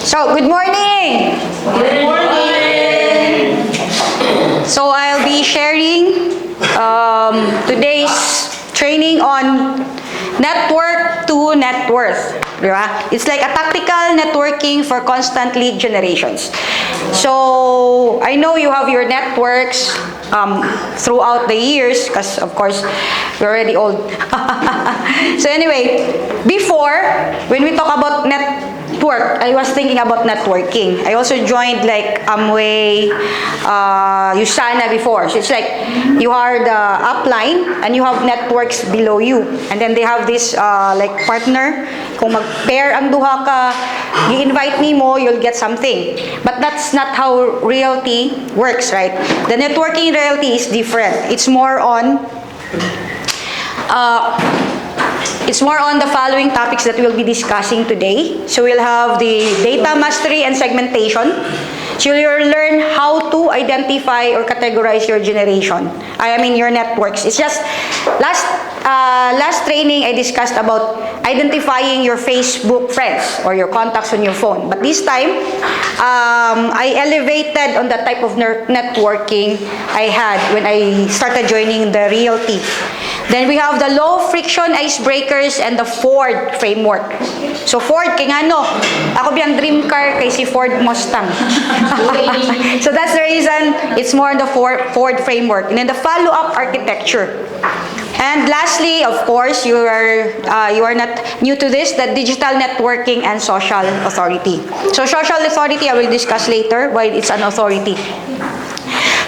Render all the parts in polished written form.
So, good morning! Good morning! So, I'll be sharing today's training on network to net worth. Diba? It's like a tactical networking for constant lead generations. So, I know you have your networks throughout the years because, of course, you're already old. So, anyway, before, when we talk about network, I was thinking about networking. I also joined like Amway, Usana before. So, it's like you are the upline and you have networks below you. And then they have this like partner. Kung mag-pair ang duha ka, i-invite mo, you'll get something. But that's not how realty works, right? The networking in reality is different. It's more on the following topics that we'll be discussing today. So we'll have the data mastery and segmentation. So you'll learn how to identify or categorize your generation. I mean your networks. It's just last training I discussed about identifying your Facebook friends or your contacts on your phone. But this time, I elevated on the type of networking I had when I started joining the realty. Then we have the low friction icebreakers and the Ford framework. So Ford, kay ano, ako biyang dream car kay si Ford Mustang. So that's the reason it's more on the Ford framework. And then the follow-up architecture. And lastly, of course, you are not new to this, the digital networking and social authority. So social authority, I will discuss later why it's an authority.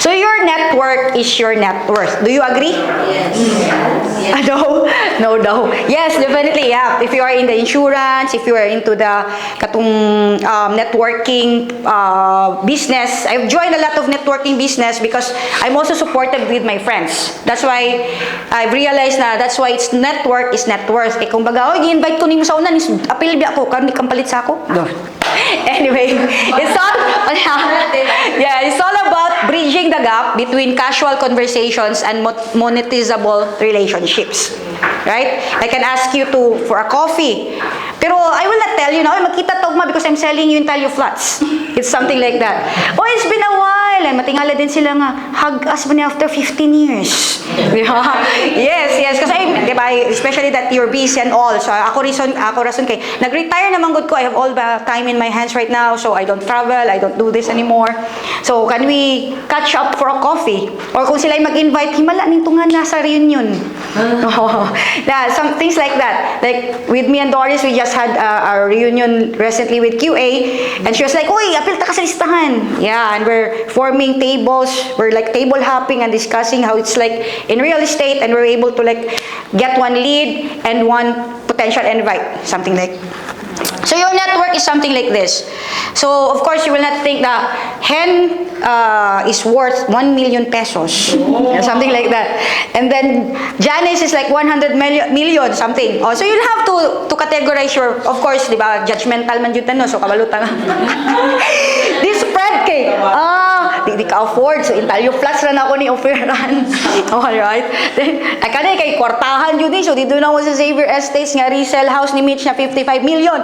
So your network is your net worth. Do you agree? Yes. Yes. No? No. Yes, definitely. Yeah. If you are in the insurance, if you are into the networking business, I've joined a lot of networking business because I'm also supported with my friends. That's why I've realized na that's why it's network is net worth. Eh kung baga, i-invite ko ni mo sa unan, apil biya ako, kan di kampalit sa ako. No. Anyway, it's all about bridging the gap between casual conversations and monetizable relationships. Right? I can ask you for a coffee. Pero I will not tell you now, magkita togma because I'm selling you in Talio Flats. It's something like that. Oh, it's been a while. Ay, matingala din sila nga, hug us ba after 15 years? Yes. Kasi, diba, especially that you're busy and all. So, ako rason kay, nag-retire naman good ko. I have all the time in my hands right now. So, I don't travel. I don't do this anymore. So, can we catch up for a coffee? Or kung sila mag-invite, himala nito nga nasa reunion. Yeah, some things like that. Like, with me and Doris, we just had a reunion recently with QA. And she was like, uy, apil ta ka sa listahan. Yeah, and we're forming tables. We're like table hopping and discussing how it's like in real estate. And we're able to like get one lead and one potential invite. Something like. So your network is something like this. So of course you will not think that hen is worth 1 million pesos, or something like that. And then Janice is like 100 million something. Oh, so you'll have to categorize your, of course, di ba, judgmental man yun no, so kabalutan. This spread kay, di ka afford, so Intalio Flats na ako ni offeran. Alright. Then, akala kay kwartahan yun so dito na ako sa Xavier Estates nga resale house ni Mitch na 55 million.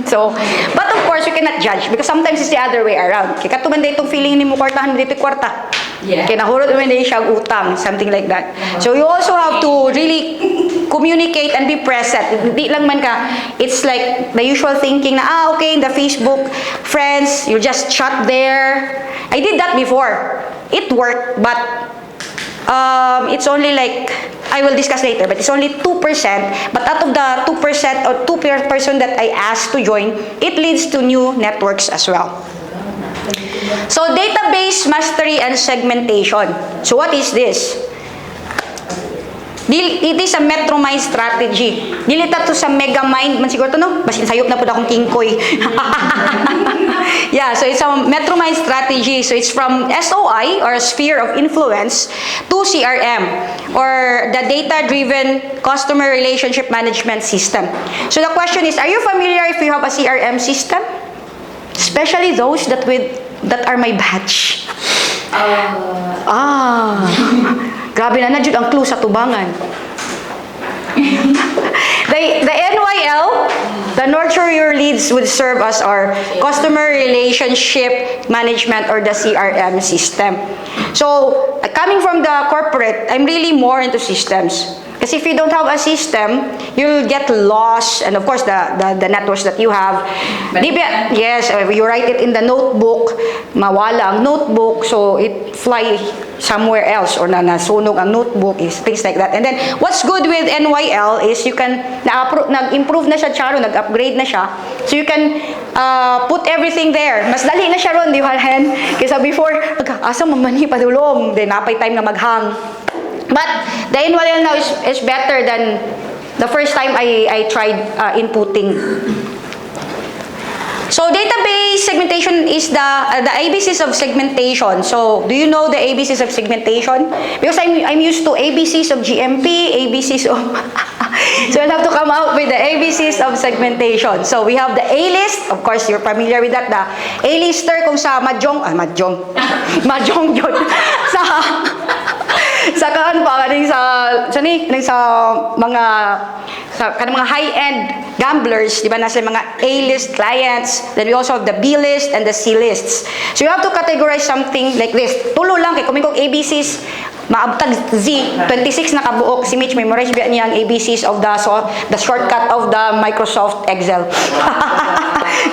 So, but of course, you cannot judge because sometimes it's the other way around. Kaya katuman itong feeling ni mo kwartahan dito kwarta. Yeah. Kaya nahurot naman din siya utang, something like that. So, you also have to really communicate and be present. Hindi lang man ka, it's like the usual thinking na, okay, in the Facebook friends, you just chat there. I did that before. It worked, but it's only like, I will discuss later, but it's only 2%. But out of the 2% or 2% that I asked to join, it leads to new networks as well. So, database mastery and segmentation. So, what is this? It is a Metromind strategy. Dilita to sa Megamind. Man siguro to, no? Mas sayop na po na akong kingkoy. Yeah, so it's a Metromind strategy. So it's from SOI, or Sphere of Influence, to CRM, or the Data-Driven Customer Relationship Management System. So the question is, are you familiar if you have a CRM system? Especially those that are my batch. Grabe na jud ang clue sa tubangan. The NYL, The nurture your leads would serve as our customer relationship management or the CRM system. So, coming from the corporate, I'm really more into systems. Because if you don't have a system, you'll get lost. And of course, the networks that you have. Yes, you write it in the notebook, mawala ang notebook, so it fly somewhere else or nasunog ang notebook, is things like that. And then, what's good with NYL is you can, nag-improve na siya, Charo, nag-upgrade na siya. So you can put everything there. Mas dali na siya ron, di ba, Hen? Kaysa before, asa mamani padulong, then napay time na maghang. But the NYL now is better than the first time I tried inputting. So database segmentation is the ABCs of segmentation. So do you know the ABCs of segmentation? Because I'm used to ABCs of GMP, ABCs of so I'll have to come out with the ABCs of segmentation. So we have the A-list, of course you're familiar with that. The A-lister kung sa mahjong yun. Sa kaan pa kaning sa mga kanang mga high-end gamblers, di ba, nasa mga A-list clients. Then we also have the B-list and the C-lists. So you have to categorize something like this. Tulo lang kay kumingkong ABCs, maabtag Z, 26 na kabuok. Si Mitch, memorize ba niya ang ABCs of the shortcut of the Microsoft Excel.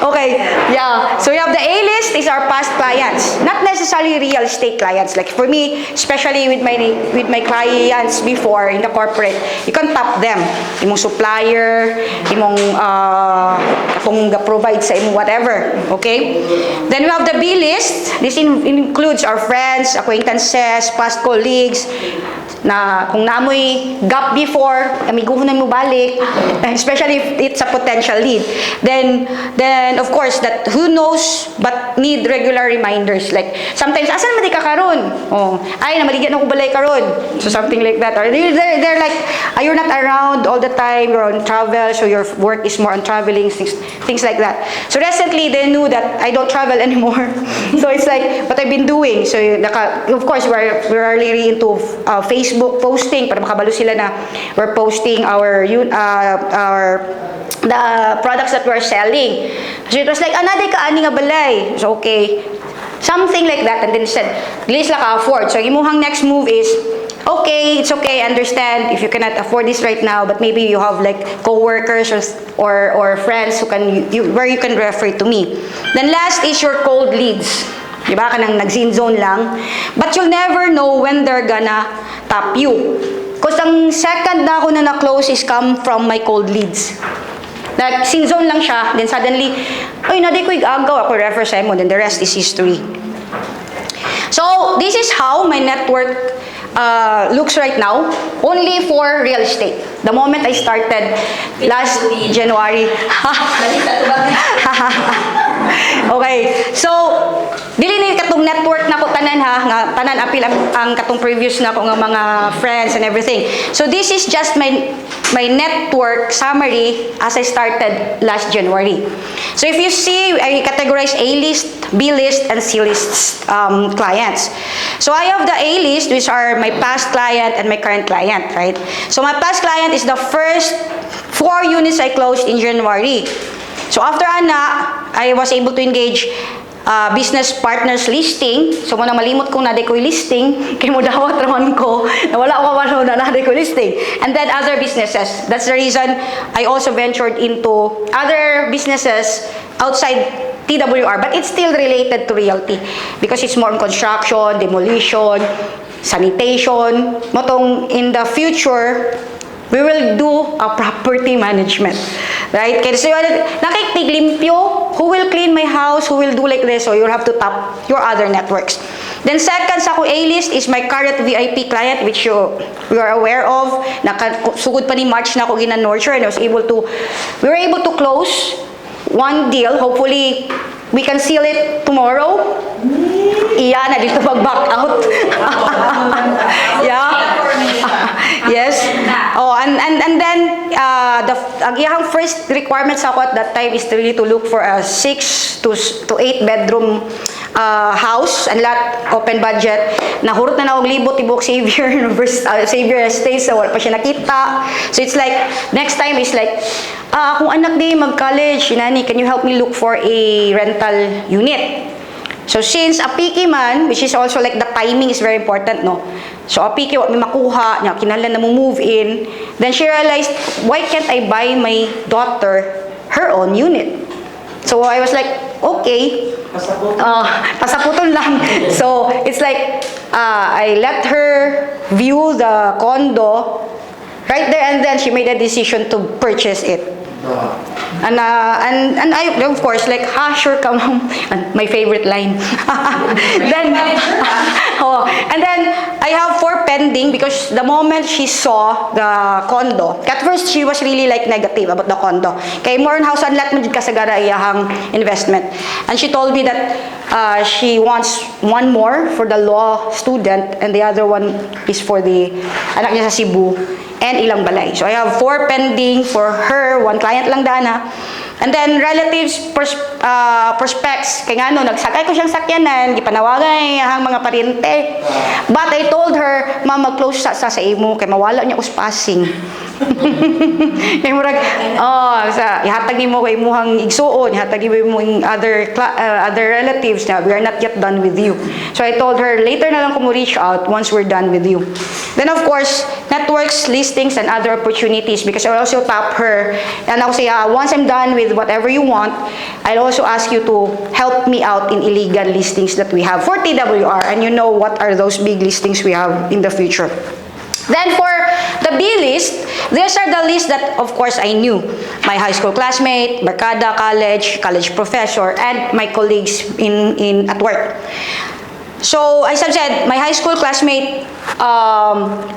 Okay, yeah. So we have the A-list is our past clients. Not necessarily real estate clients. Like for me, especially with my clients before in the corporate, you can tap them. Imong supplier, imong kung provide sa imong whatever. Okay? Then we have the B-list. This includes our friends, acquaintances, past colleagues, na kung naamoy gap before, amiguhunan mo balik, especially if it's a potential lead. Then of course, that who knows but need regular reminders. Like, sometimes, asan naman di ka karon? Oh, ay, namaligyan ako balay karon. So something like that. Or they're like, you're not around all the time, you're on travel, so your work is more on traveling, things like that. So recently, they knew that I don't travel anymore. So it's like, what I've been doing. So, of course, we're really into Facebook posting para makabalo sila na we're posting the products that we're selling. So it was like, naday ka ani nga balay. So okay, something like that. And then said, least lang ka afford. So imuhang next move is, okay, it's okay, I understand if you cannot afford this right now, but maybe you have like co-workers or friends where you can refer to me. Then last is your cold leads. Diba? Kanang nag-scene zone lang. But you'll never know when they're gonna tap you. Because ang second na ako na close is come from my cold leads. Nag-scene zone lang siya, then suddenly, ay, naday ko igagaw, ako refer sa mo, then the rest is history. So, this is how my network looks right now, only for real estate. The moment I started last January. Okay, so dili ni katong network na ko tanan ha, nga tanan apil ang katong previous na ko nga mga friends and everything. So this is just my network summary as I started last January. So if you see, I categorize A-list, B-list, and C-list clients. So I have the A-list, which are my past client and my current client, right? So my past client is the first 4 units I closed in January. So after I was able to engage business partners listing. So muna malimot kong naday ko'y listing, kay mo dawat raman ko, na wala ako manaw na naday ko'y listing. And then other businesses. That's the reason I also ventured into other businesses outside TWR, but it's still related to realty because it's more on construction, demolition, sanitation. Motong in the future, we will do a property management. Right? Kasi nakiktiglimpyo, who will clean my house, who will do like this, so you'll have to tap your other networks. Then second sa ako A-list is my current VIP client, which you are aware of. Sugod pa ni March na ako gina-nurture and we were able to close one deal. Hopefully, we can seal it tomorrow. Iya na dito mag-back out. Yeah. Yes. Oh, and then ang iyang first requirements ako at that time is really to look for a 6 to 8 bedroom house, and lot, open budget. Nahurot na og libo tibok Xavier Xavier Estates, so wala pa siya nakita. So it's like, next time is like, kung anak di mag-college, nani, can you help me look for a rental unit? So since a picky man, which is also like the timing is very important, no? So a picky, what may makuha, niya, kinahanglan na mo move in. Then she realized, why can't I buy my daughter her own unit? So I was like, okay. Pasaputon lang. So it's like, I let her view the condo right there, and then she made a decision to purchase it. And I, of course, like, sure ka, ma'am. And my favorite line. Then, and then I have 4 pending because the moment she saw the condo, at first she was really like negative about the condo. Kay more on house and lot mo jud kasagara iyahang investment. And she told me that she wants one more for the law student and the other one is for the anak niya sa Cebu and ilang balay. So I have 4 pending for her, 1 client lang dana. And then relatives prospects, kay nga no, nagsakay ko siyang sakyanan, gipanawagan ang mga pariente. But I told her, ma'am, mag-close sa imo, kay mawala niya uspassing. Kay murag, ihatag nimo kay imuhang igsuon, ihatag nimo yung other relatives na we are not yet done with you. So I told her, later na lang ko mo reach out once we're done with you. Then of course, networks, listings, and other opportunities, because I also tap her, and I'll say, once I'm done with whatever you want, I'll also ask you to help me out in illegal listings that we have for TWR, and you know what are those big listings we have in the future. Then for the B list, these are the lists that, of course, I knew. My high school classmate, Barkada, college professor, and my colleagues at work. So, as I've said, my high school classmate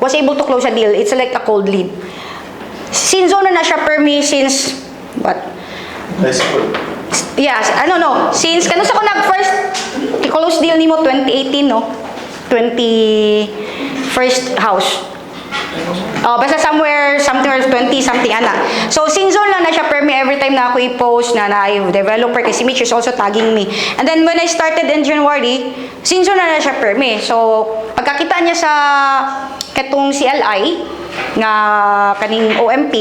was able to close a deal. It's like a cold lead. Sinzona na siya per me since, what? High school. Yes, I don't know. Since, kano sa ko nag-first close deal ni mo, 2018, no? 21st house. Basta something 20-something, ana. So, sinzon lang na siya per me every time na ako i-post na I developer kasi Mitch is also tagging me. And then, when I started in January, sinzon na siya per me. So, pagkakita niya sa ketong CLI, nga kaning OMP,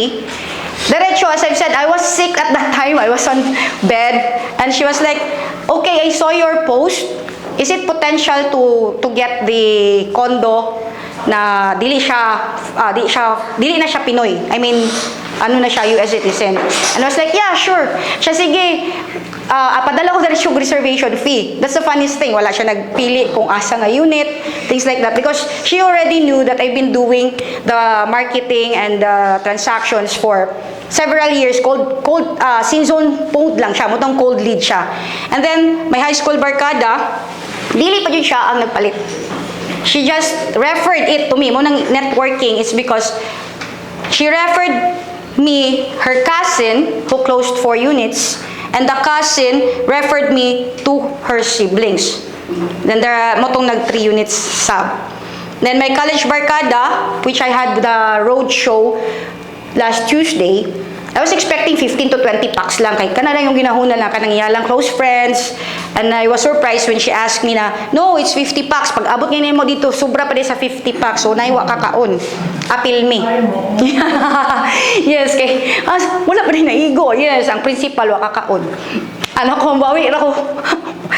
diretso, as I've said, I was sick at that time. I was on bed. And she was like, okay, I saw your post. Is it potential to get the condo na dili na siya Pinoy. I mean, ano na siya, US citizen. And I was like, yeah, sure. Siya, sige, padala ko yung reservation fee. That's the funniest thing. Wala siya nagpili kung asa nga unit, things like that. Because she already knew that I've been doing the marketing and the transactions for several years. Sinzon point lang siya. Mutong cold lead siya. And then, my high school barkada, dili pa yun siya ang nagpalit. She just referred it to me. Munang networking is because she referred me her cousin who closed 4 units, and the cousin referred me to her siblings. Then there are motong nag 3 units sub. Then my college barkada, which I had the road show last Tuesday, I was expecting 15 to 20 packs lang. Kay kana lang yung ginahuna lang, kanang iyalang close friends. And I was surprised when she asked me na, no, it's 50 packs. Pag abot ngayon mo dito, sobra pa din sa 50 packs. So, naiwa kakaon. Apil me. Yes, kay, wala pa din naigo. Yes, ang principal, wa kakaon. Ano ko, bawi ako.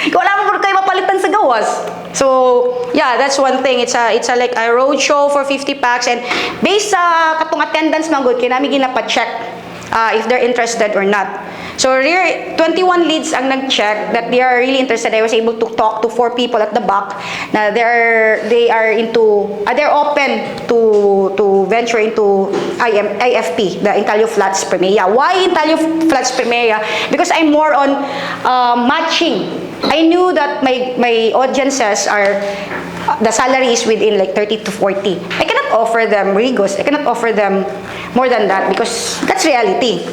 Wala mo kayo mapalitan sa gawas. So, yeah, that's one thing. It's a like a road show for 50 packs. And based sa katong attendance man good, kinami ginapacheck if they're interested or not. So, 21 leads ang nag-check that they are really interested. I was able to talk to 4 people at the back na they're open to venture into IFP, the Intalio Flats Primera. Why Intalio Flats Primera? Because I'm more on matching. I knew that my audiences are the salary is within like 30 to 40. I cannot offer them Rigos. I cannot offer them more than that because that's reality.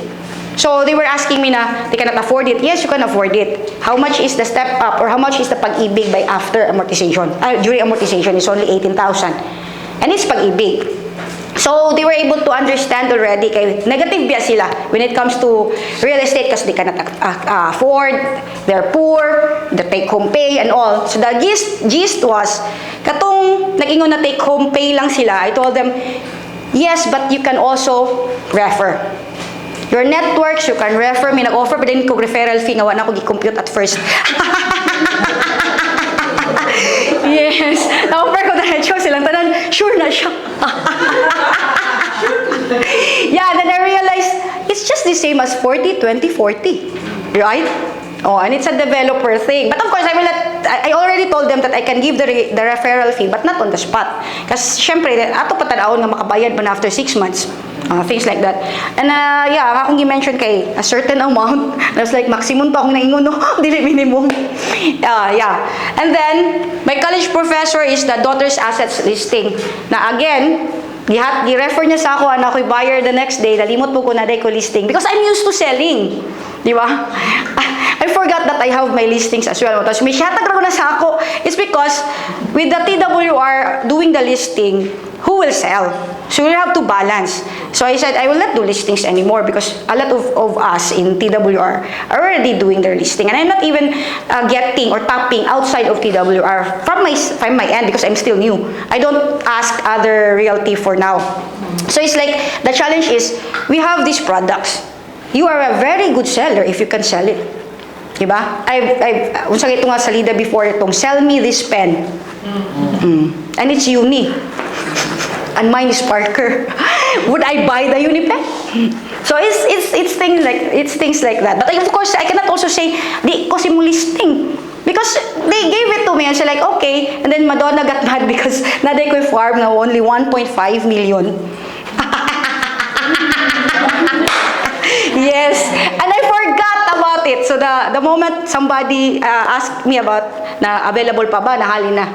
So they were asking me na, they cannot afford it. Yes, you can afford it. How much is the step up or how much is the pag-ibig by after amortization? During amortization is only 18,000. And it's pag-ibig. So, they were able to understand already kay negative biya sila when it comes to real estate because they cannot afford, they're poor, the take-home pay and all. So, the gist was, katong nag-ingon na take-home pay lang sila, I told them, yes, but you can also refer. Your networks, you can refer. May nag-offer pa din ko referral fee nga wala ko gi-compute at first. Yes. Na-offer ko na siya silang tanan. Sure na siya. Yeah, then I realized it's just the same as 40, 20, 40. Right? Oh, and it's a developer thing. But of course, I already told them that I can give the referral fee, but not on the spot. Kasi syempre, ato pa tanaon nga makabayad mo na after 6 months. Things like that. And yeah, akong gi-mention kay a certain amount. I was like, maximum pa akong naingon, no? Dili minimum. Yeah. And then, my college professor is the daughter's assets listing. Na again, gi-refer niya sa ako, anak ko'y buyer the next day, nalimot po ko na day ko listing. Because I'm used to selling. Di ba? I forgot that I have my listings as well. Tapos may shatag ko na sa ako. It's because with the TWR doing the listing, who will sell? So we have to balance. So I said, I will not do listings anymore because a lot of us in TWR are already doing their listing. And I'm not even getting or tapping outside of TWR from my end because I'm still new. I don't ask other realty for now. So it's like, the challenge is, we have these products. You are a very good seller if you can sell it. Diba? Unsa ito nga salida before itong, sell me this pen. And it's uni. And mine is Parker. Would I buy the uni pen? So it's things like that. But of course, I cannot also say, di ko si mo listing. Because they gave it to me and said like, okay. And then Madonna got mad because naday ko farm na only 1.5 million. Yes, and I forgot about it. So the moment somebody asked me about na available pa ba, nahali na.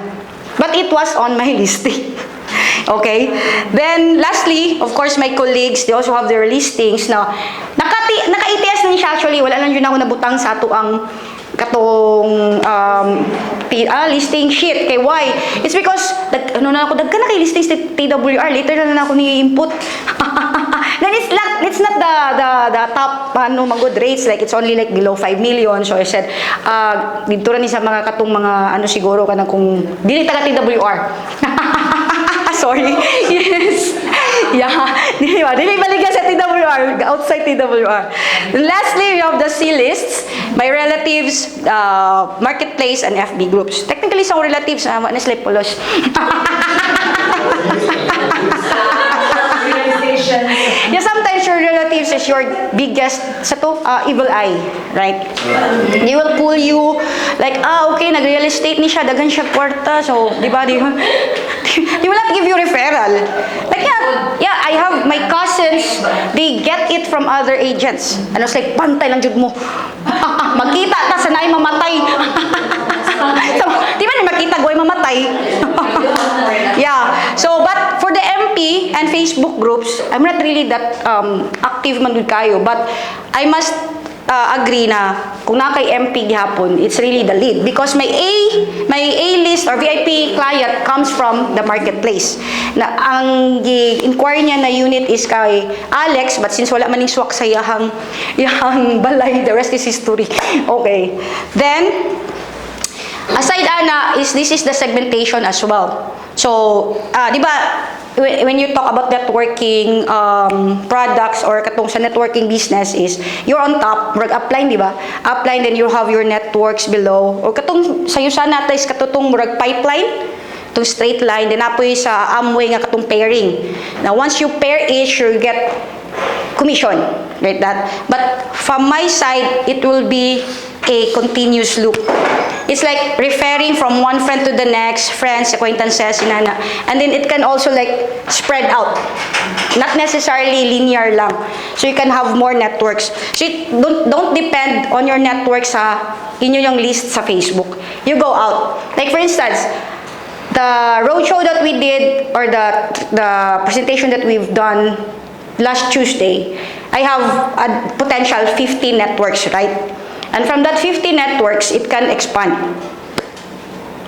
But it was on my listing. Okay? Then lastly, of course, my colleagues, they also have their listings na naka-ETS na siya actually. Wala lang yun ako nabutang sa ato ang katong listing sheet. Kay why? It's because dagka na kay listings sa TWR, later na ako ni-input. Then it's not the top good rates, like it's only like below 5 million. So I said, dito rin sa mga katong mga siguro kanang kung dili taga TWR. Sorry. Yes. Yeah. Dili balikan sa TWR, outside TWR. And lastly, we have the C lists, my relatives, marketplace, and FB groups. Technically, sa relatives, na sila polos. Yeah, sometimes your relatives is your biggest evil eye, right? They will pull you like, okay, nag-real estate ni siya, dagan siya kwarta, so, di ba, they will not give you referral. Like, yeah, I have my cousins, they get it from other agents. And I was like, pantay lang jud mo. Magkita ta sa naay mamatay. So, di ba ni makita goy mamatay? Yeah. So, but for the MP and Facebook groups, I'm not really that active man gud kayo, but I must agree na kung na kay MP gihapon, it's really the lead because my A list or VIP client comes from the marketplace. Na ang inquiry niya na unit is kay Alex, but since wala man ning swak sa yahang balay, the rest is history. Okay. Then aside this is the segmentation as well. So, di ba, when you talk about networking products or katong sa networking business is, you're on top, murag upline, di ba? Upline, then you have your networks below. Or katong sa yusa natin is katutong murag pipeline, itong straight line, then apoy sa Amway nga katong pairing. Now, once you pair each, you get commission, right? That. But from my side, it will be a continuous loop. It's like referring from one friend to the next, friends, acquaintances, inana. And then it can also like spread out. Not necessarily linear lang. So you can have more networks. So don't depend on your network sa inyo yung list sa Facebook. You go out. Like for instance, the roadshow that we did or the presentation that we've done last Tuesday, I have a potential 50 networks, right? And from that 50 networks, it can expand.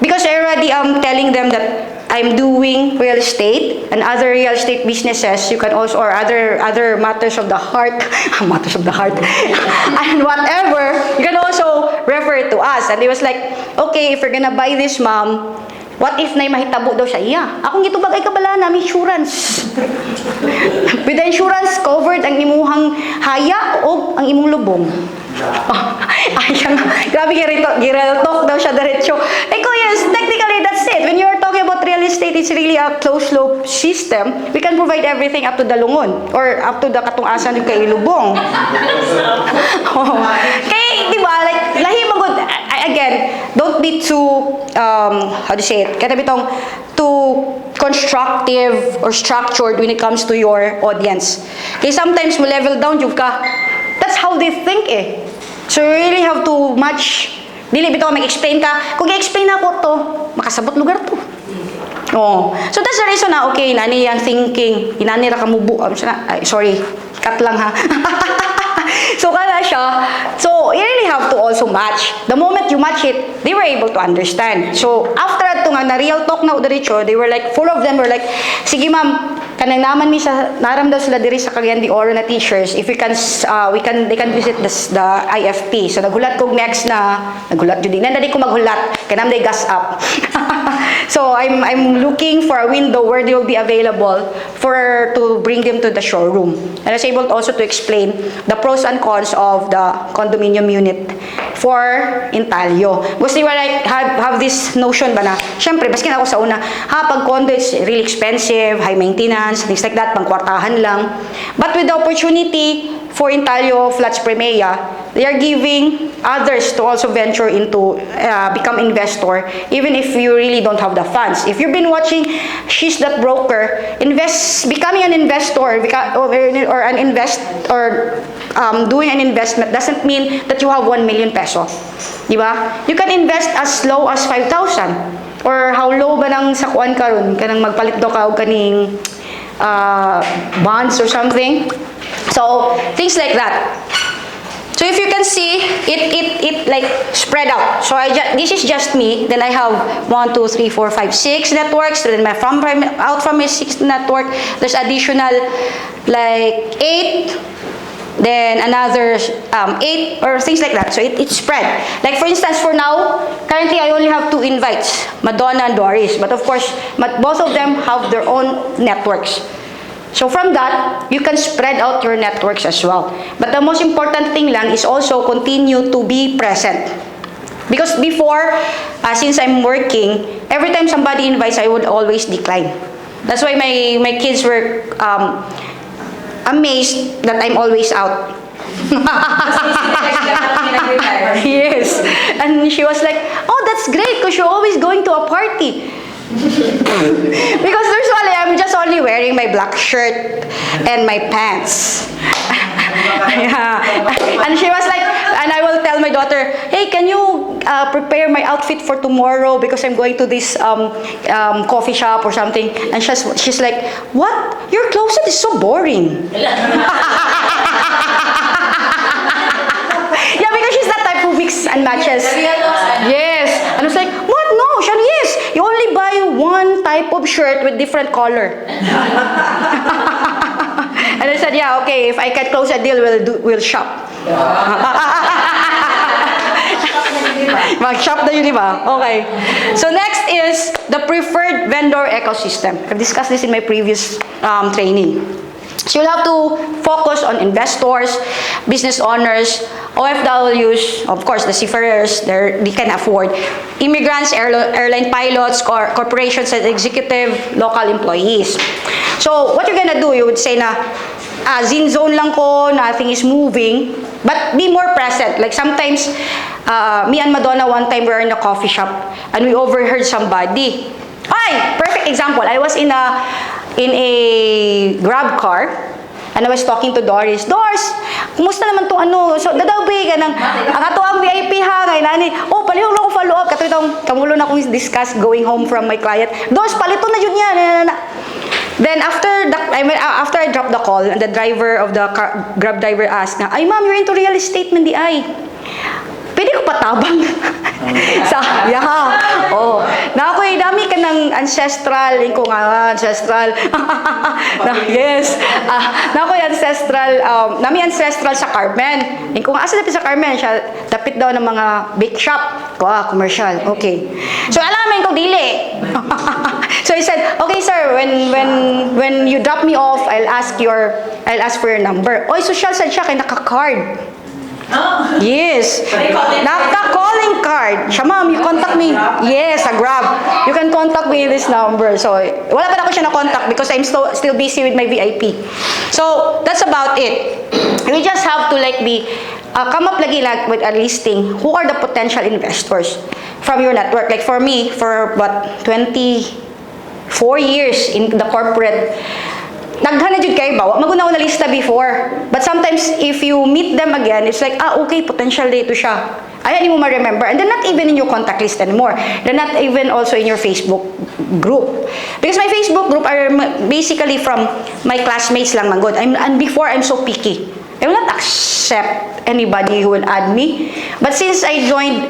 Because I already am telling them that I'm doing real estate and other real estate businesses, you can also, or other matters of the heart, matters of the heart, and whatever, you can also refer to us. And he was like, okay, if you're gonna buy this, ma'am, what if na mahitabo daw siya? Iya, akong gitubag ay kabala namin insurance. With the insurance covered ang imuhang haya o ang imong lubong. Ay, grabe, girel talk daw siya diretso. Eh, yes, technically that's it. When you're talking about real estate, it's really a closed loop system. We can provide everything up to the lungon or up to the katungasan yung kay lubong. Kaya, di ba, like, lahi magod. Again, don't be too, how to say it, kaya bitong too constructive or structured when it comes to your audience. Okay, sometimes mo level down yung ka. That's how they think eh. So you really have to match. Dili bitaw mag-explain ka. Kung i-explain ako to, makasabot lugar to. Oh. So that's the reason na okay, nani yang thinking, inani ra kamubo. Sorry, cut lang ha. So kaya siya. So you really have to also match. The moment you match it, they were able to understand. So after ato nga na real talk na diretso, they were like, full of them were like, sige ma'am, kanang naman mi sa naramdaw sila diri sa Cagayan de Oro na teachers, if we can they can visit the IFP. So naghulat ko next na naghulat jud na dali ko maghulat kanang they gas up. So I'm looking for a window where they will be available to bring them to the showroom. And I was able also to explain the pros and cons of the condominium unit for Intalio. Gusto nila like have this notion ba na, syempre, baskin ako sa una, pag condo is really expensive, high maintenance, things like that, pangkwartahan lang. But with the opportunity for Intalio Flats Premea, they are giving others to also venture into, become investor, even if you really don't have the funds. If you've been watching She's That Broker, becoming an investor doing an investment doesn't mean that you have 1 million peso. Diba? You can invest as low as 5,000. Or how low ba nang sakuan karon kanang magpalit daw ka og kaning bonds or something. So, things like that. So if you can see, it like spread out. So this is just me. Then I have 1, 2, 3, 4, 5, 6 networks. Then out from my 6th network, there's additional like 8. Then another 8 or things like that. So it's spread. Like for instance, for now, currently I only have 2 invites, Madonna and Doris. But of course, both of them have their own networks. So from that, you can spread out your networks as well. But the most important thing lang is also continue to be present. Because before, since I'm working, every time somebody invites, I would always decline. That's why my kids were amazed that I'm always out. Yes. And she was like, oh, that's great because you're always going to a party. Because usually I'm just only wearing my black shirt and my pants. Yeah. And she was like, and I will tell my daughter, hey, can you prepare my outfit for tomorrow because I'm going to this coffee shop or something. And she's like, what? Your closet is so boring. Yeah, because she's that type who mix and matches. Yes. And I was like, what? No, Sean, yes. You only buy one type of shirt with different color. And I said, yeah, okay, if I can close a deal, we'll shop. Mag-shop na yun, di ba? Okay. So next is the preferred vendor ecosystem. I've discussed this in my previous training. So you'll have to focus on investors, business owners, OFWs, of course, the seafarers, they can afford, immigrants, airline pilots, corporations and executive local employees. So what you're gonna do, you would say na, zin zone lang ko, nothing is moving, but be more present. Like sometimes, me and Madonna one time we were in a coffee shop and we overheard somebody. Ay, perfect example. I was in a Grab car and I was talking to Doris. Doris, kumusta naman tong ano? So, dadabi ka ng, ang ato ang VIP ha, ngay nani. Oh, palihong lang ko follow up. Kato itong, kamulo na akong discuss going home from my client. Doris, palito na yun yan. Then after I dropped the call, and the driver of the Grab driver asked nga, ay ma'am, you're into real estate man di ay. Pwede ko patabang. Oh. Na ako'y dami ka ng ancestral, ko nga ancestral. Yes. Na ako'y ancestral, nami ancestral sa Carmen. Ko nga asa dapit sa Carmen siya, dapit daw ng mga bake shop. Ko commercial. Okay. So alamin ko dili. So he said, "Okay sir, when you drop me off, I'll ask for your number." Oy, social sad siya kay naka-card. Yes. Naka-calling card. Siya, ma'am, you contact me. Yes, a Grab. You can contact me this number. So, wala pa na ako siya na-contact because I'm still busy with my VIP. So, that's about it. We just have to come up lagi with a listing. Who are the potential investors from your network? Like for me, for 24 years in the corporate, naghanad jud kay ba magunaw na lista before, but sometimes if you meet them again, it's like okay, potential dito siya, ay hindi mo ma-remember, and they're not even in your contact list anymore, they're not even also in your Facebook group, because my Facebook group are basically from my classmates lang man good. And before I'm so picky, I will not accept anybody who will add me, but since I joined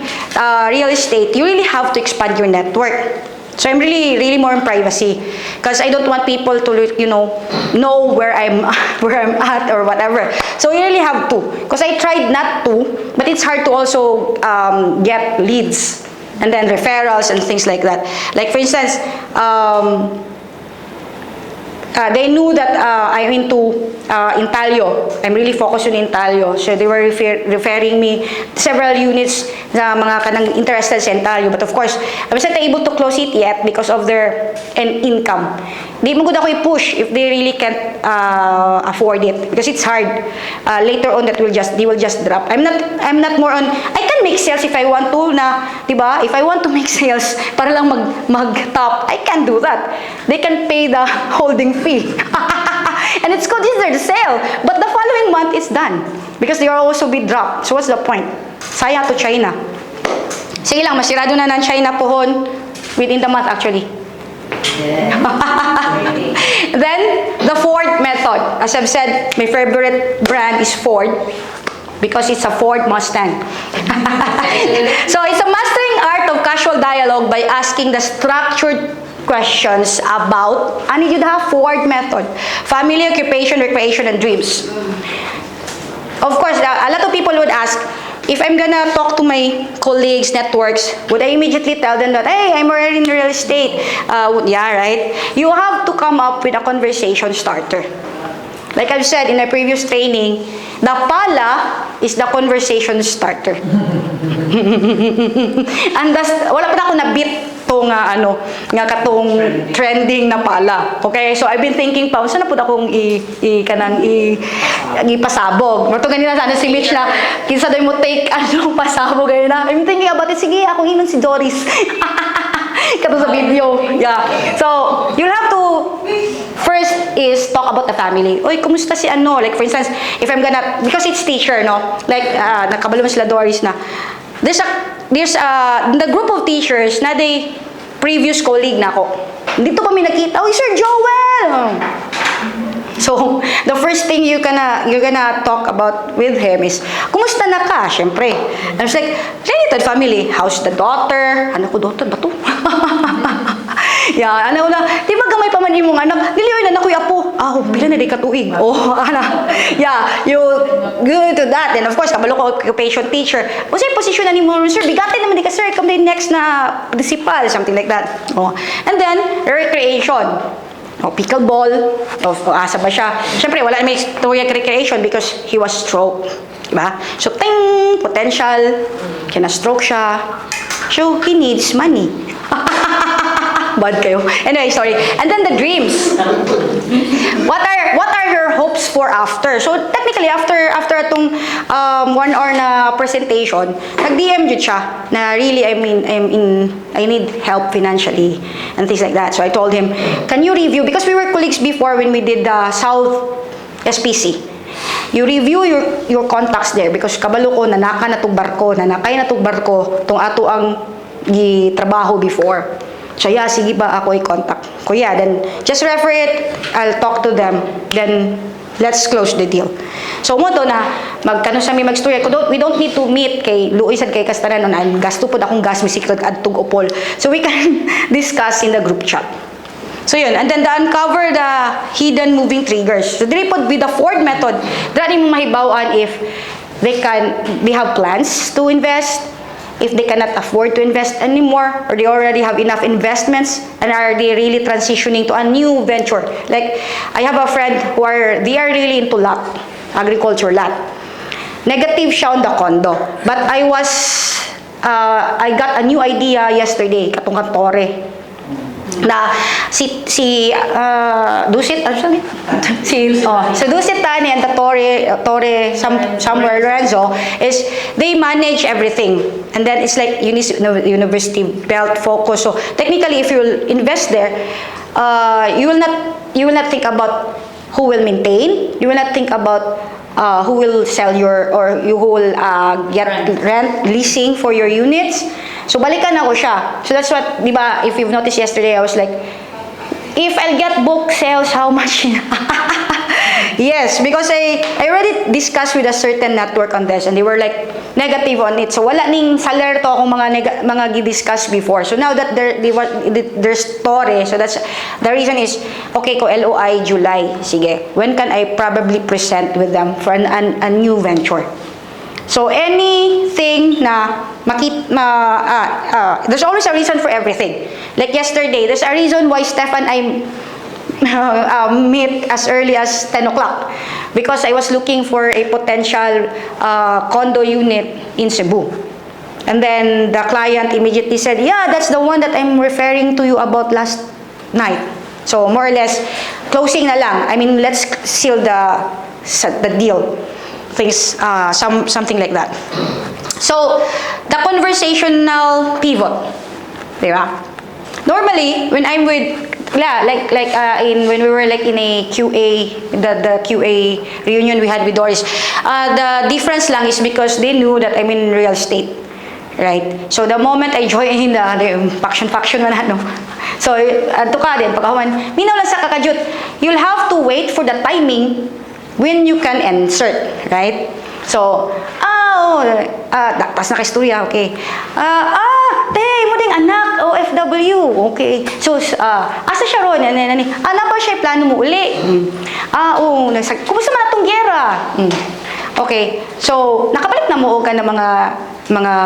real estate, you really have to expand your network. So I'm really more in privacy, because I don't want people to know where I'm at or whatever. So you really have to, because I tried not to, but it's hard to also get leads and then referrals and things like that. Like for instance, they knew that I'm into Intalio. I'm really focused on Intalio. So they were referring me several units na mga kanang interested sa Intalio. But of course, I wasn't able to close it yet because of their income. Di mo gud ako i-push if they really can't afford it, because it's hard. Later on, they will just drop. I'm not more on, I can make sales if I want to na, di ba? If I want to make sales para lang mag-top, I can do that. They can pay the holding fee. And it's considered a sale. But the following month is done, because they are also be dropped. So what's the point? Sayang to China. Sige lang, masirado na ng China pohon within the month actually. Then, the Ford method. As I've said, my favorite brand is Ford because it's a Ford Mustang. So, it's a mastering art of casual dialogue by asking the structured questions about, ano yun ha? Ford method. Family, occupation, recreation, and dreams. Of course, a lot of people would ask, if I'm gonna talk to my colleagues, networks, would I immediately tell them that, hey, I'm already in real estate? Yeah, right? You have to come up with a conversation starter. Like I've said in my previous training, the pala is the conversation starter. And wala pa na ako na-beat to nga katong trending na pala. Okay? So I've been thinking pa, saan na po akong ipasabog. Mato ganina sana si Mitch na, kinsa daw mo take pasabog ganyan na. I'm thinking about it, sige, ako inon si Doris. Kato sa video. Yeah. So, you'll have to first is talk about the family. Oy, kumusta si ano? Like for instance, if I'm gonna, because it's teacher, no? Like, nakabalo mo sila Doris na, there's the group of teachers na they previous colleague na ako. Dito pa may nakita, oy, Sir Joel! So, the first thing you're gonna talk about with him is, kumusta na ka? Siyempre. And I was like, related family. How's the daughter? Ano ko, daughter ba to? Yeah, ano na, di ba gamay pa man imong anak? Diliway na nakuya po. Bila na di katuig. Yeah, you go to that. And of course, kabalo ko occupation teacher. O sir, position na ni mo, sir, bigatay naman di ka, sir, come next na principal, something like that. And then, recreation. Pickleball, asa ba siya? Siyempre, wala may story of recreation because he was stroke. Diba? So, ting, potential, kina-stroke siya. So, he needs money. Bad kayo. Anyway, sorry. And then the dreams. What are your hopes for after? So, technically, after atong 1 hour na presentation, nag-DM jud siya na really, I need help financially and things like that. So, I told him, can you review? Because we were colleagues before when we did the South SPC. You review your contacts there because kabalo ko, nanakay na tong barko, tong ato ang gitrabaho before. So yeah, sige ba ako i-contact ko, yeah, then just refer it, I'll talk to them, then let's close the deal. So mo to na magkano sa mi magstorya ko, we don't need to meet kay luoy sad kay kastanan on gasto pod akong gas misikod adtog upol, so we can discuss in the group chat. So yun, and then the uncover the hidden moving triggers. So dili pod with the Ford method, dili mo mahibaw-an if they have plans to invest, if they cannot afford to invest anymore, or they already have enough investments, and are they really transitioning to a new venture. Like, I have a friend they are really into lot, agriculture lot. Negative siya on the condo, but I got a new idea yesterday, katong kantore, na si Dusit, ano siya? So Dusit Tani and the Torre somewhere Lorenzo is they manage everything, and then it's like university belt focus. So technically, if you invest there, you will not think about who will maintain. You will not think about who will sell who will get rent leasing for your units. So balikan ako siya. So that's what, di ba, if you've noticed yesterday, I was like, if I'll get book sales, how much? Yes, because I already discussed with a certain network on this, and they were like negative on it. So wala ning saler to akong mga gi-discuss before. So now that there's story, so that's the reason is, okay ko LOI July. Sige, when can I probably present with them for a new venture? So anything na there's always a reason for everything. Like yesterday, there's a reason why Stefan I meet as early as 10 o'clock, because I was looking for a potential condo unit in Cebu. And then the client immediately said, yeah, that's the one that I'm referring to you about last night. So more or less, closing na lang. I mean, let's seal the deal. Things, something like that. So, the conversational pivot, diba? Normally, when I'm with, when we were like in a QA, the QA reunion we had with Doris, the difference lang is because they knew that I'm in real estate, right? So, the moment I join in the faction man, no? So, adto ka din, pagkahuman, minaw lang sa kakajut, you'll have to wait for the timing when you can insert, right? So, tas nakistorya, okay. Mo ding anak, OFW, okay. So, asa siya ron? Pa siya, plano mo uli. Kumusta man atong gyera? Okay, so, nakabalik na mo ka ng mga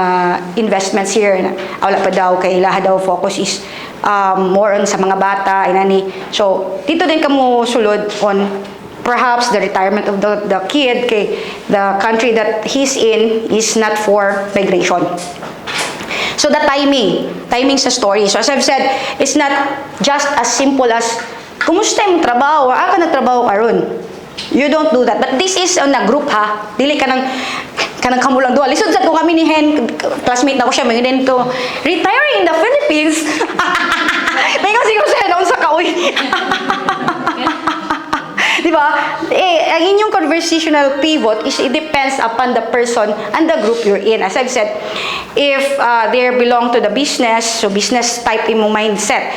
investments here. Wala pa daw, kay lahat daw focus is more on sa mga bata, inani. So, dito din ka mo sulod on perhaps the retirement of the kid, okay, the country that he's in is not for migration. So the timing sa story. So as I've said, it's not just as simple as, kumusta yung trabaho? Ka nagtrabaho ka ron? You don't do that. But this is on a group, ha? Dili ka ng kamulang duwa. Lisod sa ko kami ni Hen, classmate na ko siya, mga din to, retiring in the Philippines. Tingnan siguro sa Hen, sa kauy. Diba? Ang inyong conversational pivot is it depends upon the person and the group you're in. As I've said, if they belong to the business, so business type imong mindset,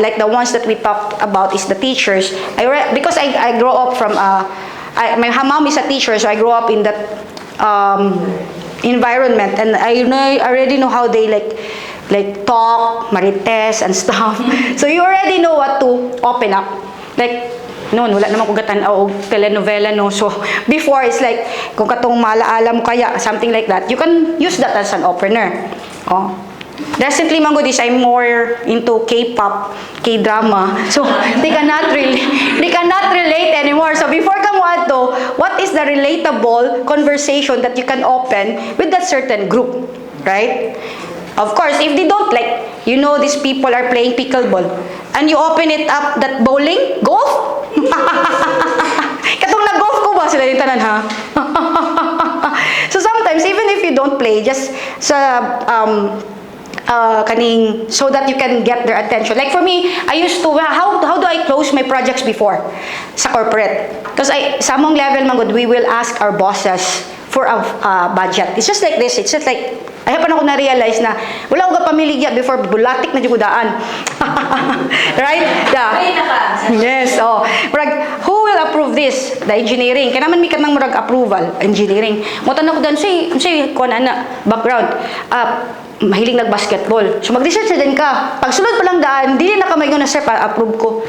like the ones that we talked about is the teachers. Because I grow up from my mom is a teacher, so I grew up in that environment, and I already know how they like talk, marites and stuff. So you already know what to open up. Like noon, wala naman kong gatan-aw og telenovela, no? So, before, it's like, kung katong malaala mo kaya, something like that, you can use that as an opener. Oh. Recently, man good is I'm more into K-pop, K-drama. So, they cannot relate anymore. So, before ka mo ato, what is the relatable conversation that you can open with that certain group, right? Of course, if they don't like, these people are playing pickleball, and you open it up, that bowling, golf? Katong nag-golf ko ba sila yung tanan, ha? So sometimes, even if you don't play, just sa so that you can get their attention. Like for me, I used to, how do I close my projects before sa corporate? Because sa among level, man good, we will ask our bosses for a budget. It's just like this. It's just like, ay pa na ako na-realize na wala ko kapamiligya before bulatik na dyan. Right? Yeah. Ay, naka. Yes, oh. Murag, who will approve this? The engineering. Kaya naman may kanang murag approval, engineering. Mutan ako dan, say, kuha na, background. Mahiling nag-basketball. So mag-research na din ka. Pag sunod pa lang daan, hindi na kamay ko na, sir, para approve ko.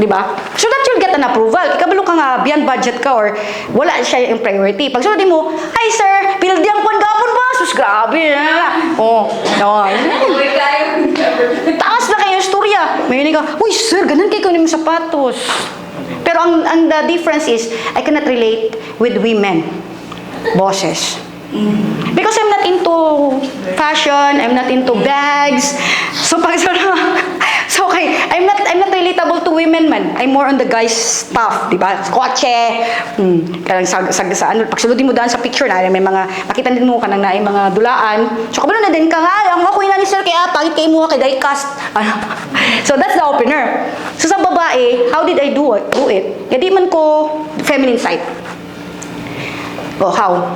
Di ba? So that you'll get an approval. Kabalo ka nga, beyond budget ka or wala siya yung priority. Pag sunod mo, ay sir, pildiang pan gapon ba? Sus, grabe. Oh, no. Uy, kayo. Taas na kayo istorya. May ka, uy sir, ganun kayo kunin yung sapatos. Pero ang the difference is, I cannot relate with women, bosses. Because I'm not into fashion, I'm not into bags. So pag so okay, I'm not relatable to women man. I'm more on the guys stuff, di ba? Kotse, kanang sa ano, pag sulodin mo daan sa picture na may mga makita din mo kanang naay mga dulaan. So kabalo na din ka nga, ang ako ina ni sir kaya pagit kay mo kay diecast. So that's the opener. So sa babae, how did I do it? Hindi man ko feminine side. Oh, how?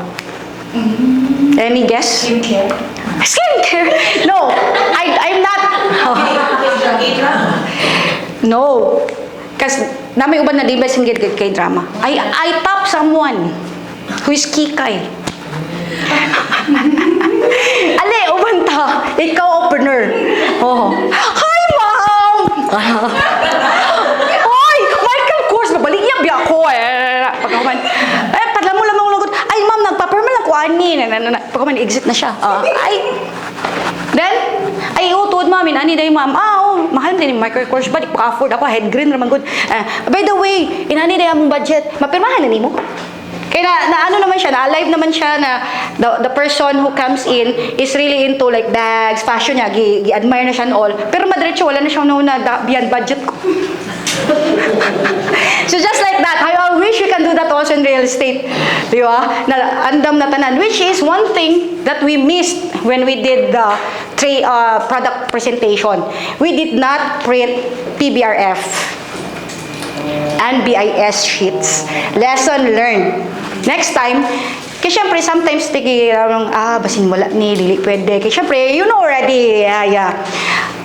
Any guess? Skincare. Skincare? No, I'm not. No. Kasi na may uban na di ba singgit kay drama. I top someone who is kikay. Ale, uban ta. Ikaw opener. Oh. Hi, ma'am! Hoy! Michael Kors, babaligya biya ko eh. Pagkakuman, padla mo lamang lagot. Ay, ma'am, nagpaperma lang ko ani. Pagkakuman, exit na siya. Then, ay, utod, ma'am, ani day, ma'am. Oh, mahal din yung Michael Kors ba? Di ko afford ako, head green naman good. By the way, inani day among budget. Mapirmahan na ni mo? Kaya na ano naman siya, na alive naman siya na the person who comes in is really into like bags, fashion niya, gi-admire na siya and all. Pero madiretso, wala na siya na beyond budget ko. So just like that, I wish we can do that also in real estate. Di ba? Na andam na tanan. Which is one thing that we missed when we did the product presentation. We did not print PBRF and BIS sheets. Lesson learned. Next time, kasi syempre, sometimes, basin wala ni, dili pwede. Kasi syempre, you know already, yeah.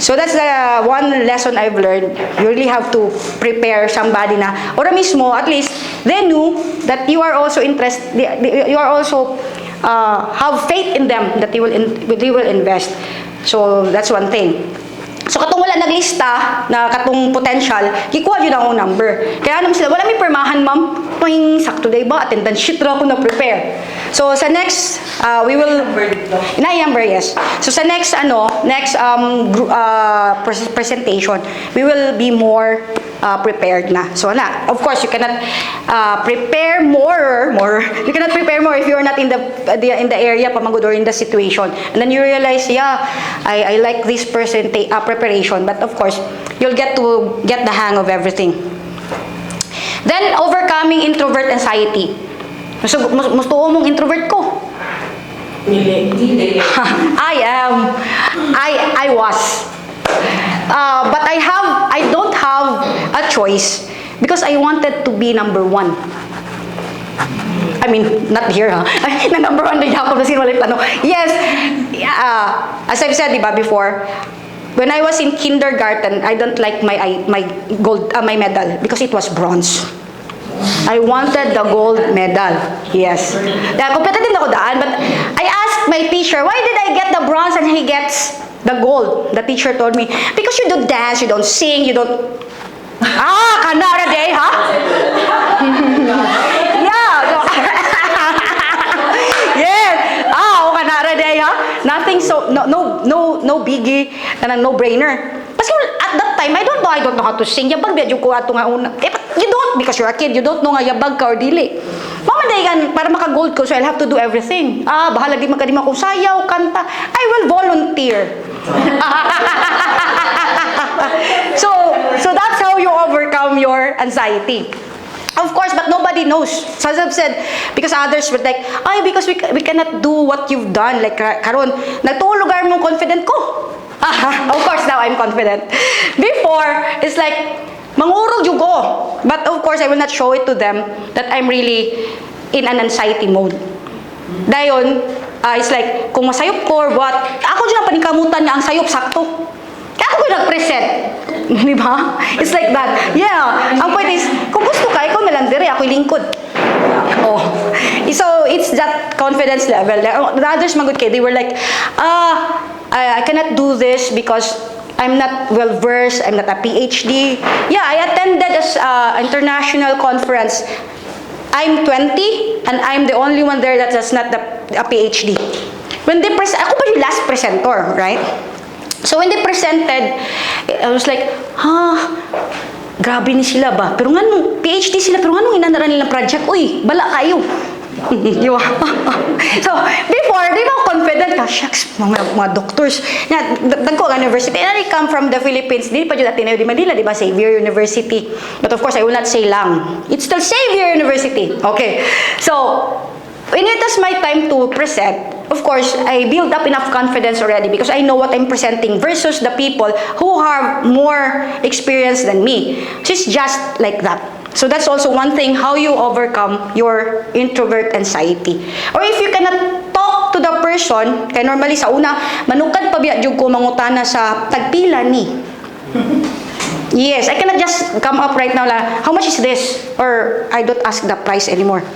So that's the one lesson I've learned. You really have to prepare somebody na, ora mismo, at least, they knew that you are also interested, you are also, have faith in them that they will invest. So that's one thing. So katong wala naglista na katong potential, gikuha yun ang number. Kaya naman sila, wala may permahan ma'am. Pwing sakto day ba? Attendance sheet ra ako na-prepare. So sa next, we will... Number, yes. So sa next, presentation, we will be more prepared na. So na, of course, you cannot prepare more. You cannot prepare more if you're not in the area pamangod or in the situation. And then you realize, yeah, I like this preparation, but of course, you'll get to get the hang of everything. Then, overcoming introvert anxiety. So, gusto mong introvert ko? Hindi. I was. But I don't have a choice because I wanted to be number one. I mean, not here, ha? Na number one na Jacob na sinwalay plano. Yes, as I've said, diba, before, when I was in kindergarten, I don't like my gold, my medal because it was bronze. I wanted the gold medal. Yes. Competitive ako daan, but I asked my teacher, why did I get the bronze and he gets the gold? The teacher told me, because you don't dance, you don't sing, you don't... Kanara day, ha? Yeah. Yes. Kanara day, ha? Nothing so, no biggie, no brainer. Kasi at that time, I don't know how to sing. Yabag biya ko ato nga una. You don't, because you're a kid, you don't know nga yabag ka or dili. Mama dahigan, para maka-gold ko, so I'll have to do everything. Bahala di magkadima kung sayaw, kanta. I will volunteer. So that's how you overcome your anxiety. Of course, but nobody knows. So as I've said, because others were like, because we cannot do what you've done. Like, karon, nagtulugar mong confident ko. Of course, now I'm confident. Before, it's like, mangurog yung go. But of course, I will not show it to them that I'm really in an anxiety mode. Dayon, it's like, kung masayop ko or what, ako dyan ang panikamutan nga ang sayop, sakto. Kaya ako yung nag-present. Di ba? It's like that. Yeah. Ang point is, kung gusto ka, ikaw na lang dire, ako yung lingkod. Oh. So, it's that confidence level. The others, magod kay, they were like, I cannot do this because I'm not well-versed, I'm not a PhD. Yeah, I attended an international conference. I'm 20, and I'm the only one there that's not a PhD. When they ako ba yung last presenter, right? So when they presented, I was like, grabe ni sila ba? Pero nga nung PhD sila, pero nga nung inandaran nilang project, uy, bala kayo. Di ba? So, before, di ba confident ka? Shucks, mga doctors. Dagko ang university. And I come from the Philippines. Di pa dyan Ateneo de Manila, di ba? Xavier University. But of course, I will not say lang. It's still Xavier University. Okay. So, when it was my time to present, of course, I build up enough confidence already because I know what I'm presenting versus the people who have more experience than me. She's just like that. So that's also one thing, how you overcome your introvert anxiety. Or if you cannot talk to the person, kaya normally sa una, manukad pa biya jud ko mangutana sa tagpila ni. Yes, I cannot just come up right now like, how much is this? Or I don't ask the price anymore.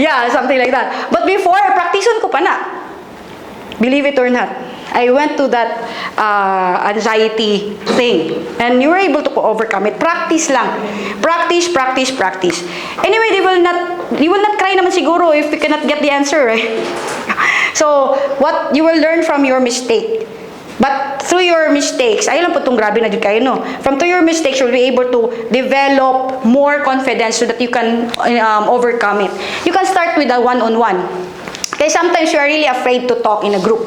Yeah, something like that. But before, practiceon ko pa na. Believe it or not. I went to that anxiety thing. And you were able to overcome it. Practice lang. Practice, practice, practice. Anyway, they will not cry naman siguro if you cannot get the answer, right? So, what you will learn from your mistake. But through your mistakes, ayun lang po itong grabe na dyan kayo, no? From through your mistakes, you'll be able to develop more confidence so that you can overcome it. You can start with a one-on-one. Kaya sometimes you are really afraid to talk in a group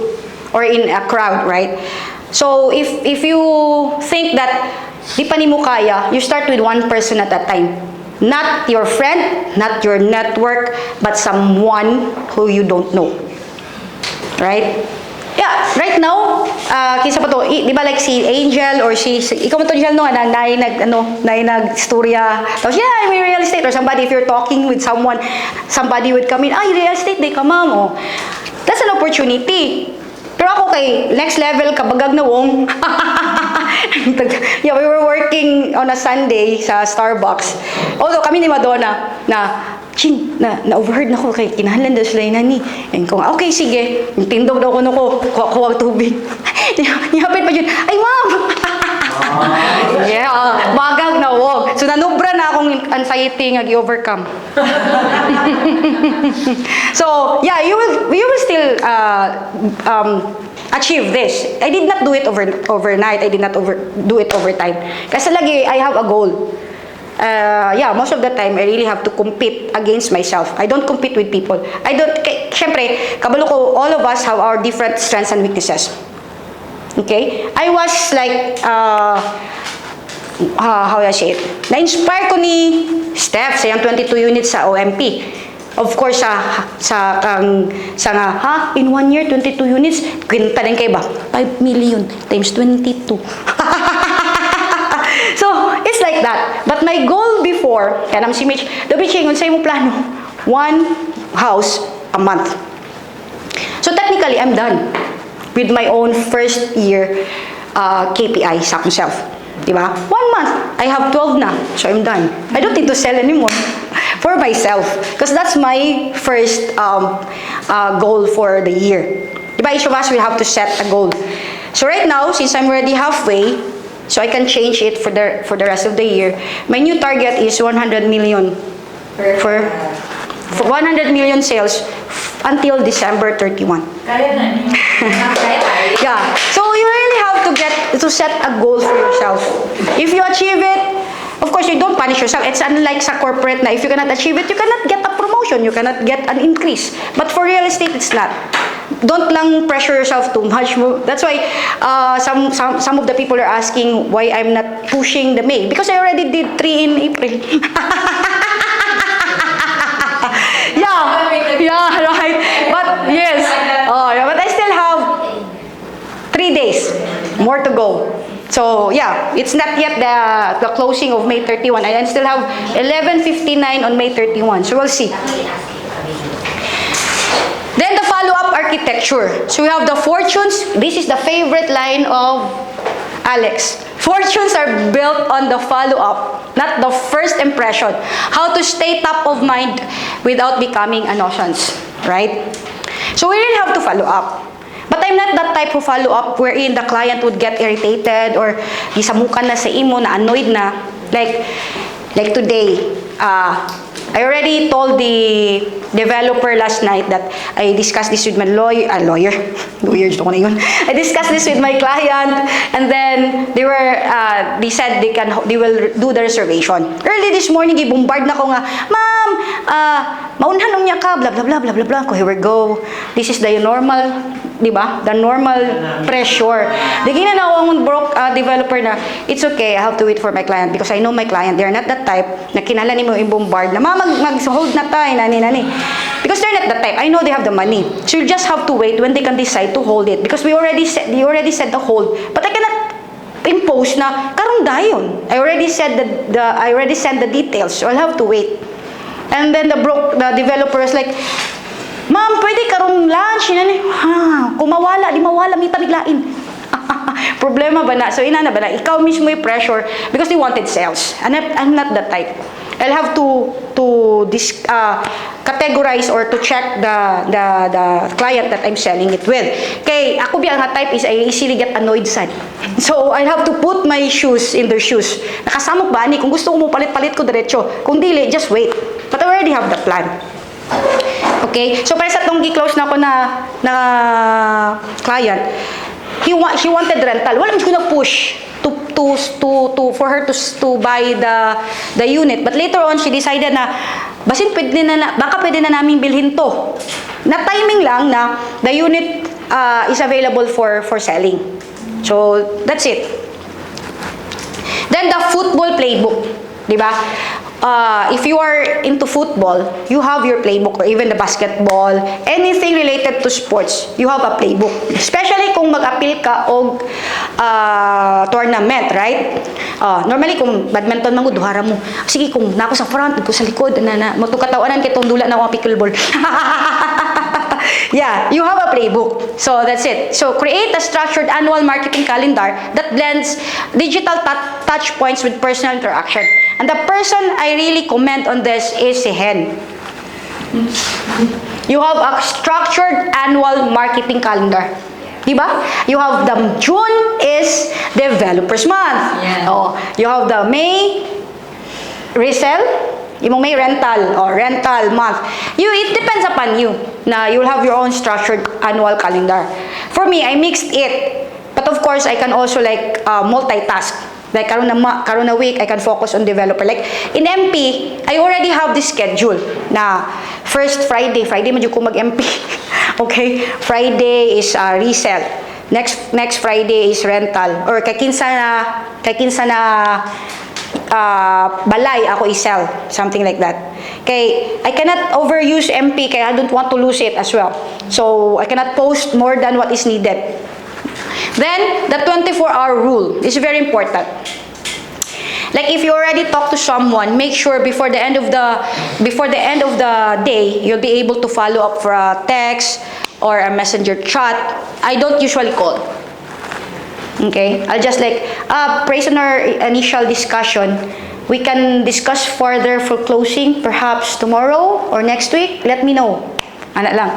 or in a crowd, right? So, if you think that di pa ni mo kaya, you start with one person at a time. Not your friend, not your network, but someone who you don't know. Right? Yeah, right now, kinsa pa to, di ba like si Angel or ikaw mo to Angel, no, nag-storya. Tapos, yeah, I'm in real estate. Or somebody, if you're talking with someone, somebody would come in, real estate, they come, ma'am, oh. That's an opportunity. Pero ako kay next level, kabagag na wong. Yeah, we were working on a Sunday sa Starbucks. Although kami ni Madonna Chin, na-overheard na ko kay kinahanglan daw sila ni. And kung, okay, sige. Tindog daw ko kuha tubig. Nihapit pa dyan, ay ma'am! Yeah, bagag na wog. So nanubra na akong anxiety nga gi-overcome. So, yeah, you will still achieve this. I did not do it overnight. I did not do it overtime. Kasi lagi, I have a goal. Yeah, most of the time, I really have to compete against myself. I don't compete with people. Syempre, kabalo ko, all of us have our different strengths and weaknesses. Okay? I was like, how do I say it? Na-inspire ko ni Steph sa yung 22 units sa OMP. Of course, in 1 year, 22 units, kwenta din kayo ba? 5 million times 22. So, it's like that. But my goal before, kaya naman si Mitch, Dabiching, unsay mo plano? 1 house a month. So, technically, I'm done with my own first year KPI sa akong self. Diba? 1 month, I have 12 na. So, I'm done. I don't need to sell anymore for myself. Because that's my first goal for the year. Diba? Each of us will have to set a goal. So, right now, since I'm already halfway, so I can change it for the rest of the year. My new target is 100 million for 100 million sales until December 31. Kaya na niyo. Yeah. So you really have to set a goal for yourself. If you achieve it, of course you don't punish yourself. It's unlike sa corporate na if you cannot achieve it, you cannot get a promotion, you cannot get an increase. But for real estate, it's not. Don't lang pressure yourself too much. That's why some of the people are asking why I'm not pushing the May. Because I already did 3 in April. Yeah, right. But yes, but I still have 3 days more to go. So yeah, it's not yet the closing of May 31. I still have 11:59 on May 31. So we'll see. Then the follow-up architecture. So we have the fortunes. This is the favorite line of Alex. Fortunes are built on the follow-up, not the first impression. How to stay top of mind without becoming a nuisance, right? So we really have to follow up. But I'm not that type of follow-up wherein the client would get irritated or gisamukan na sa imo, na annoyed na. Like today, I already told the developer last night that I discussed this with my lawyer, I discussed this with my client, and then they said they will do the reservation. Early this morning, i-bombard na ko nga, ma'am, maunhan niya ka, blah, blah, blah, blah, blah, blah. Here we go. This is the normal, di ba? The normal pressure. Di ginanawa akong developer na, it's okay, I have to wait for my client because I know my client, they're not that type na kinala ni mo i-bombard na, mag-hold na tayo, nani. Because they're not that type. I know they have the money. So you just have to wait when they can decide to hold it. Because they already said the hold. But I cannot impose na, karong dayon. I already said I already sent the details. So I'll have to wait. And then the developer is like, ma'am, pwede karong lunch. Kung mawala, di mawala, may tabiglain. Problema ba na? So inana ba na? Ikaw mismo yung pressure because they wanted sales. And I'm not that type. I'll have to categorize or to check the client that I'm selling it with. Kay ako biya nga type is I easily get annoyed sad. So I'll have to put my shoes in their shoes. Nakasamok ba ani? Kung gusto ko mo palit-palit ko diretso. Kung dili, just wait. But I already have the plan. Okay? So para sa tong gi-close na ako na client, she wanted rental. Wala man ko nag-push for her to buy the unit. But later on, she decided na baka pwede na namin bilhin to. Na timing lang na the unit is available for selling. So that's it. Then the football playbook, di ba? If you are into football, you have your playbook, or even the basketball, anything related to sports, you have a playbook. Especially kung mag-appeal ka og tournament, right? Normally, kung badminton man mo, duhara mo. Sige, kung nako sa front, ko sa likod, matong katawanan kitong dula na ako pickleball. Yeah, you have a playbook. So that's it. So create a structured annual marketing calendar that blends digital touch points with personal interaction. And the person I really comment on this is si Hen. You have a structured annual marketing calendar. Diba? You have the June is developers month. Yeah. You have the May resell, imong may rental or rental month. It depends upon you. Na you'll have your own structured annual calendar. For me, I mixed it. But of course, I can also multitask. Like karon na week, I can focus on developer. Like in MP, I already have this schedule na first Friday medyo ko mag-MP. Okay? Friday is resell. Next Friday is rental. Or kay kinsa na balay ako i-sell, something like that. Okay, I cannot overuse MP kaya I don't want to lose it as well. So I cannot post more than what is needed. Then the 24-hour rule is very important. Like if you already talk to someone, make sure before the end of the day, you'll be able to follow up for a text or a messenger chat. I don't usually call. Okay, I'll just based on our initial discussion, we can discuss further for closing, perhaps tomorrow or next week. Let me know. Ana lang.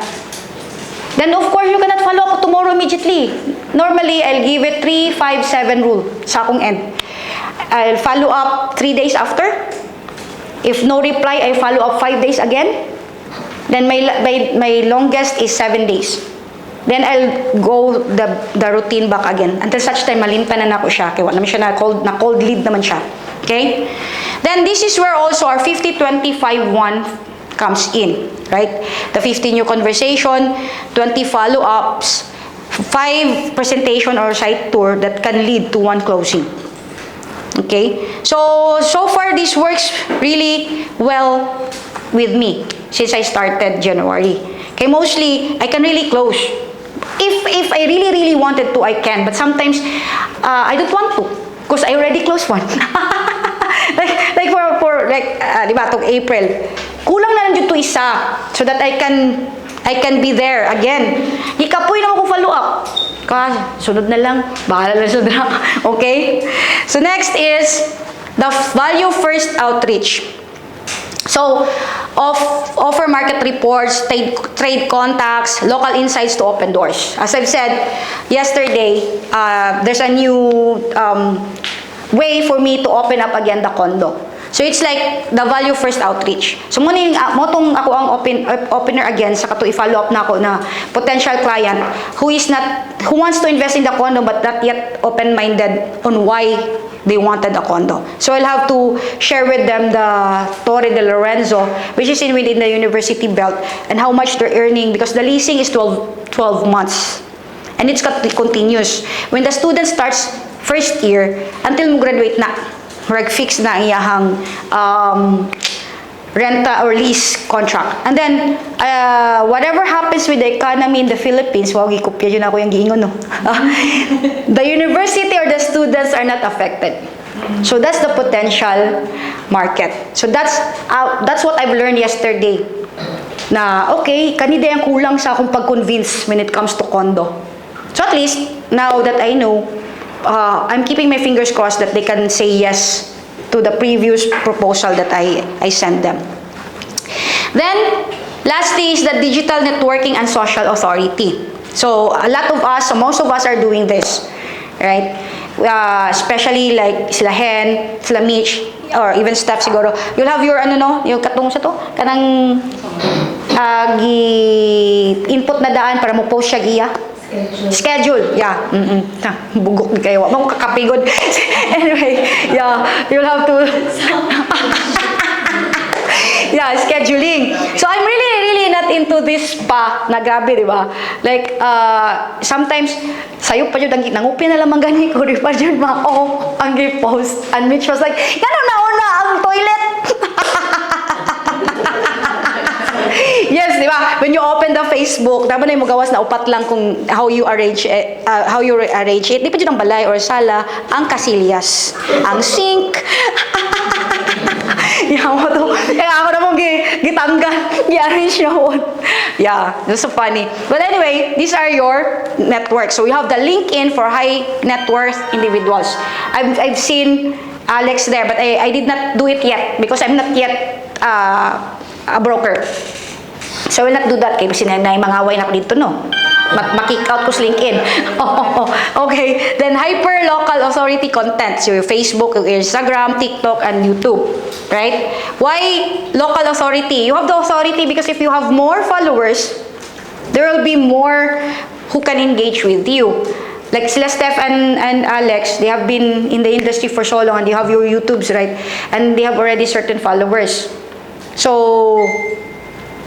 Then of course, you cannot follow up tomorrow immediately. Normally, I'll give it 3-5-7 rule sa akong end. I'll follow up 3 days after. If no reply, I follow up 5 days again. Then my longest is 7 days. Then I'll go the routine back again until such time malimtan na nako siya. Kaya naman siya na cold lead naman siya. Okay? Then this is where also our 50-25-1 comes in, right? The 50 new conversation, 20 follow-ups, 5 presentation or site tour that can lead to 1 closing. Okay? So far this works really well with me since I started January. Okay, mostly I can really close If I really wanted to, I can. But sometimes, I don't want to. Because I already closed one. like for di ba, itong April. Kulang na lang dito isa. So that I can be there again. Ikapoy naman ko follow up. Sunod na lang. Bahala na sunod na. Okay? So next is the value first outreach. So, offer market reports, trade contacts, local insights to open doors. As I've said yesterday, there's a new way for me to open up again the condo. So it's like the value first outreach. So mo tong ako ang opener again sa kato i-follow up na ako na potential client who wants to invest in the condo but not yet open-minded on why they wanted a condo. So I'll have to share with them the Torre de Lorenzo, which is within the university belt, and how much they're earning because the leasing is 12 months. And it's continuous. When the student starts first year until mo graduate na, fix na ang iyahang renta or lease contract. And then, whatever happens with the economy in the Philippines, wag ikopya yun ako yung giingon, no? The university or the students are not affected. So that's the potential market. So that's what I've learned yesterday. Na, okay, kanina yung kulang sa akong pag-convince when it comes to condo. So at least, now that I know, I'm keeping my fingers crossed that they can say yes to the previous proposal that I sent them. Then, lastly is the digital networking and social authority. So, most of us are doing this, right? Especially like sila Hen, sila Mitch, or even Steph siguro. You'll have your, yung katong sa to, kanang input na daan para mo post siya giya. Schedule, yeah. Bugok di kayo. Wag mo kakapigod. Anyway, yeah, you'll have to yeah, scheduling. So I'm really not into this pa na grabe, di ba? Like, sometimes sayo pa yun, nangupin na lamang gani ko, di pa yun ang post. And Mitch was like, gano'n na una ang toilet. Yes, di ba? When you open the Facebook, dapat na yung magawas na upat lang kung how you arrange it. Di pa dyan ang balay or sala, ang kasilyas, ang sink. Ako na mong gitanggan, i-arrange na hon. Yeah, that's so funny. But anyway, these are your networks. So we have the LinkedIn for high net worth individuals. I've seen Alex there, but I did not do it yet because I'm not yet a broker. So I will not do that kay sinanay mga away na ko dito, no? Makick out ko sa LinkedIn. Okay. Then hyper local authority content. So your Facebook, your Instagram, TikTok, and YouTube. Right? Why local authority? You have the authority because if you have more followers, there will be more who can engage with you. Like sila Steph and Alex, they have been in the industry for so long and you have your YouTubes, right? And they have already certain followers. So,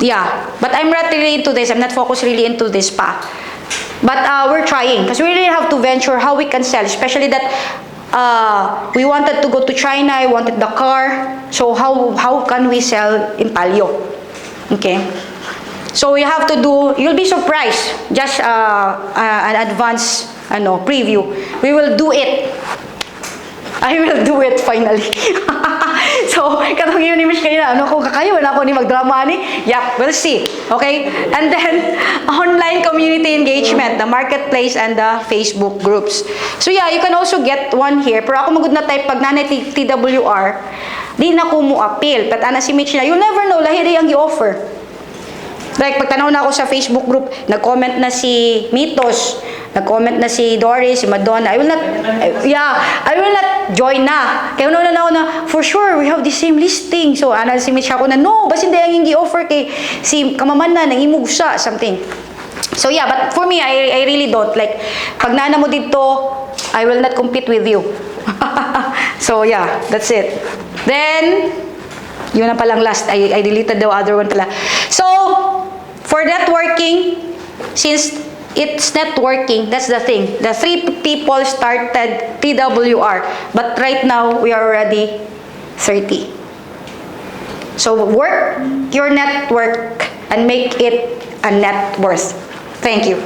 yeah. But I'm not really into this. I'm not focused really into this pa. But we're trying because we really have to venture how we can sell, especially that we wanted to go to China, I wanted the car. So how can we sell in Palio? Okay. So we have to do, you'll be surprised, just an advance preview. We will do it. I will do it finally. So, katong yun ni Mish kayo na, kung kakayo na ako ni magdrama ni, yep, we'll see. Okay? And then, online community engagement, the marketplace, and the Facebook groups. So yeah, you can also get one here. Pero ako magud na type pag nanay TWR, di na ko mo appeal. But ana si Mitch na, you'll never know, lahiri ang i-offer. Like, pagtanaw na ako sa Facebook group, nag-comment na si Mitos, nag-comment na si Doris, si Madonna. I will not join na. Kaya na ako na, for sure, we have the same listing. So, ana si Mitch ako na, no, bas hindi ang i-offer kay si kamaman na, nang imugsa, something. So, yeah, but for me, I really don't. Like, pag nana mo dito, I will not compete with you. So, yeah, that's it. Then, yun na palang last. I deleted the other one pala. So, for networking, since it's networking, that's the thing. The 3 people started TWR, but right now, we are already 30. So, work your network and make it a net worth. Thank you.